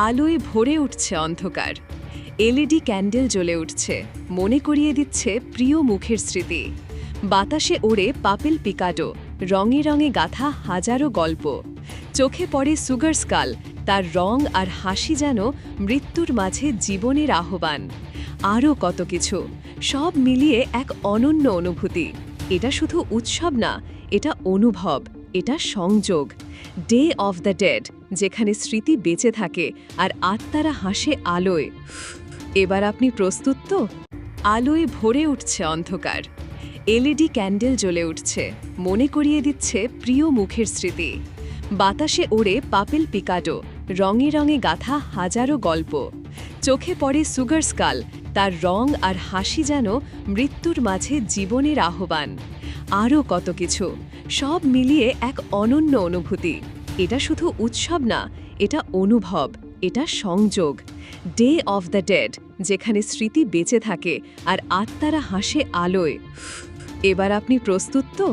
আলোয় ভরে উঠছে অন্ধকার। এলইডি ক্যান্ডেল জ্বলে উঠছে, মনে করিয়ে দিচ্ছে প্রিয় মুখের স্মৃতি। বাতাসে ওড়ে পাপেল পিকাডো, রঙে রঙে গাথা হাজারো গল্প। চোখে পড়ে সুগার স্কাল, তার রং আর হাসি যেন মৃত্যুর মাঝে জীবনের আহ্বান। আরও কত কিছু, সব মিলিয়ে এক অনন্য অনুভূতি। এটা শুধু উৎসব না, এটা অনুভব, এটা সংযোগ। ডে অফ দ্য ডেড, যেখানে স্মৃতি বেঁচে থাকে আর আত্মারা হাসে আলোয়। এবার আপনি প্রস্তুত তো? আলোয় ভরে উঠছে অন্ধকার। এলইডি ক্যান্ডেল জ্বলে উঠছে, মনে করিয়ে দিচ্ছে প্রিয় মুখের স্মৃতি। বাতাসে ওড়ে পাপেল পিকাডো, রঙে রঙে গাথা হাজারো গল্প। চোখে পড়ে সুগার স্কাল, তার রং আর হাসি যেন মৃত্যুর মাঝে জীবনের আহ্বান। আরও কত কিছু, সব মিলিয়ে এক অনন্য অনুভূতি। এটা শুধু উৎসব না, এটা অনুভব, এটা সংযোগ। ডে অফ দ্য ডেড, যেখানে স্মৃতি বেঁচে থাকে আর আত্মারা হাসে আলোয়। এবার আপনি প্রস্তুত তো?